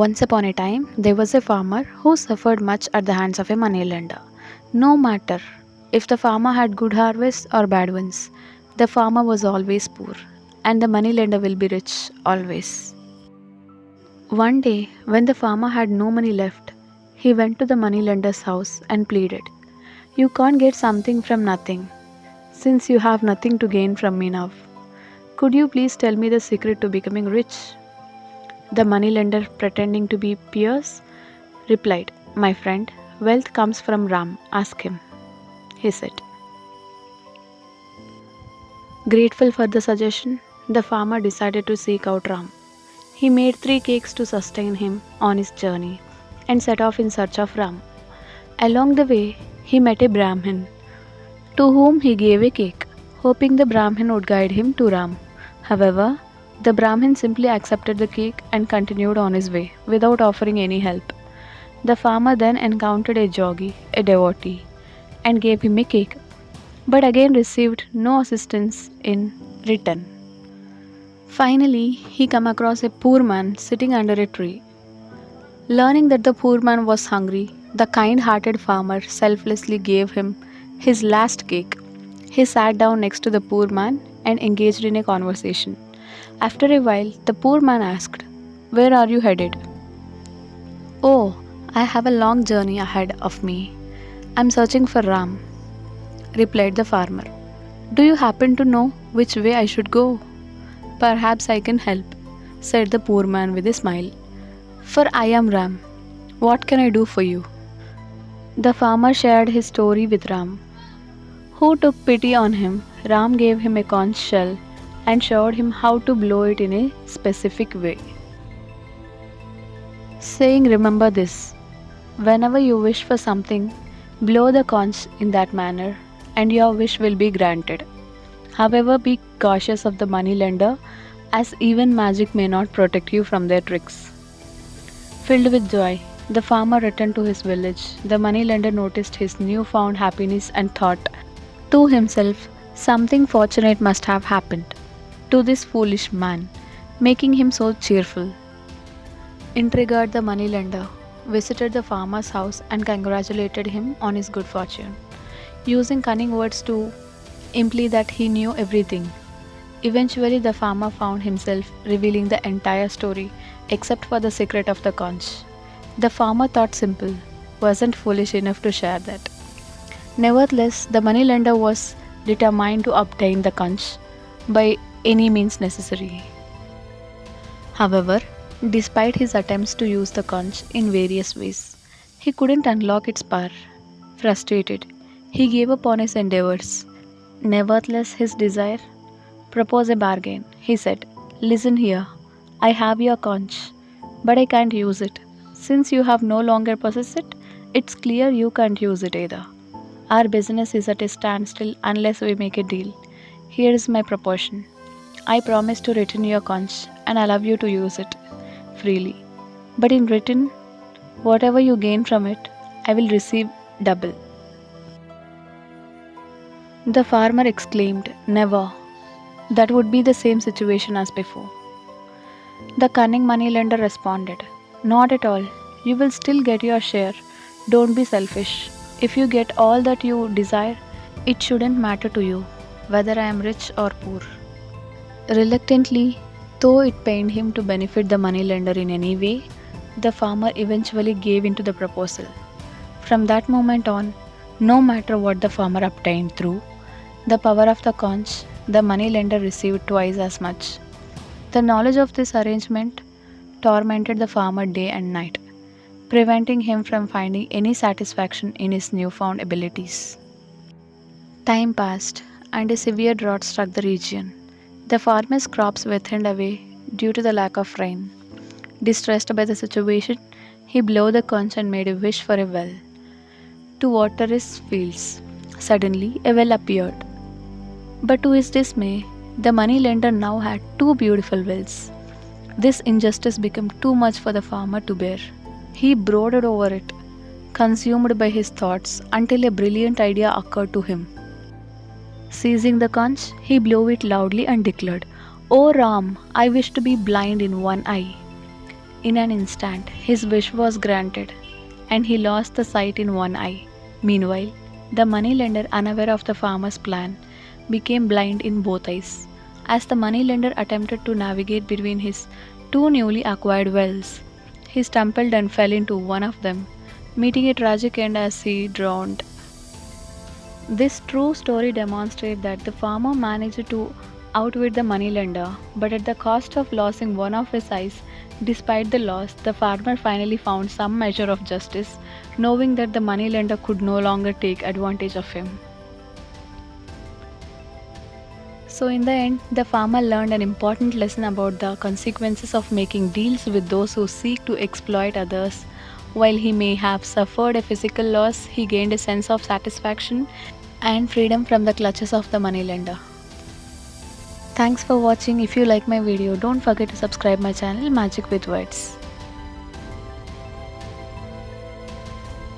Once upon a time, there was a farmer who suffered much at the hands of a moneylender. No matter if the farmer had good harvests or bad ones, the farmer was always poor, and the moneylender will be rich always. One day, when the farmer had no money left, he went to the moneylender's house and pleaded, "You can't get something from nothing, since you have nothing to gain from me now. Could you please tell me the secret to becoming rich?" The moneylender, pretending to be pious, replied, "My friend, wealth comes from Ram. Ask him," he said. Grateful for the suggestion, the farmer decided to seek out Ram. He made 3 cakes to sustain him on his journey and set off in search of Ram. Along the way, he met a Brahmin, to whom he gave a cake, hoping the Brahmin would guide him to Ram. However, the Brahmin simply accepted the cake and continued on his way without offering any help. The farmer then encountered a jogi, a devotee, and gave him a cake, but again received no assistance in return. Finally, he came across a poor man sitting under a tree. Learning that the poor man was hungry, the kind-hearted farmer selflessly gave him his last cake. He sat down next to the poor man and engaged in a conversation. After a while, the poor man asked, "Where are you headed?" "Oh, I have a long journey ahead of me. I'm searching for Ram," replied the farmer. "Do you happen to know which way I should go?" "Perhaps I can help," said the poor man with a smile. "For I am Ram. What can I do for you?" The farmer shared his story with Ram, who took pity on him. Ram gave him a conch shell and showed him how to blow it in a specific way, saying, "Remember this. Whenever you wish for something, blow the conch in that manner, and your wish will be granted. However, be cautious of the moneylender, as even magic may not protect you from their tricks." Filled with joy, the farmer returned to his village. The moneylender noticed his newfound happiness and thought to himself, "Something fortunate must have happened to this foolish man, making him so cheerful." Intrigued, the moneylender visited the farmer's house and congratulated him on his good fortune, using cunning words to imply that he knew everything. Eventually, the farmer found himself revealing the entire story except for the secret of the conch. The farmer thought simple, wasn't foolish enough to share that. Nevertheless, the moneylender was determined to obtain the conch by any means necessary. However, despite his attempts to use the conch in various ways, he couldn't unlock its power. Frustrated, he gave up on his endeavors. Nevertheless, his desire proposed a bargain. He said, "Listen here, I have your conch, but I can't use it. Since you have no longer possessed it, it's clear you can't use it either. Our business is at a standstill unless we make a deal. Here is my proposition. I promise to return your conch and allow you to use it freely. But in return, whatever you gain from it, I will receive double." The farmer exclaimed, "Never. That would be the same situation as before." The cunning moneylender responded, "Not at all. You will still get your share. Don't be selfish. If you get all that you desire, it shouldn't matter to you whether I am rich or poor." Reluctantly, though it pained him to benefit the moneylender in any way, the farmer eventually gave in to the proposal. From that moment on, no matter what the farmer obtained through the power of the conch, the moneylender received twice as much. The knowledge of this arrangement tormented the farmer day and night, preventing him from finding any satisfaction in his newfound abilities. Time passed, and a severe drought struck the region. The farmer's crops were thinned away due to the lack of rain. Distressed by the situation, he blew the conch and made a wish for a well to water his fields. Suddenly, a well appeared. But to his dismay, the moneylender now had 2 beautiful wells. This injustice became too much for the farmer to bear. He brooded over it, consumed by his thoughts, until a brilliant idea occurred to him. Seizing the conch, he blew it loudly and declared, "O Ram, I wish to be blind in one eye." In an instant, his wish was granted, and he lost the sight in one eye. Meanwhile, the moneylender, unaware of the farmer's plan, became blind in both eyes. As the moneylender attempted to navigate between his two newly acquired wells, he stumbled and fell into one of them, meeting a tragic end as he drowned. This true story demonstrates that the farmer managed to outwit the moneylender, but at the cost of losing one of his eyes. Despite the loss, the farmer finally found some measure of justice, knowing that the moneylender could no longer take advantage of him. So, in the end, the farmer learned an important lesson about the consequences of making deals with those who seek to exploit others. While he may have suffered a physical loss, he gained a sense of satisfaction and freedom from the clutches of the moneylender. Thanks for watching. If you like my video, don't forget to subscribe my channel Magic with Words.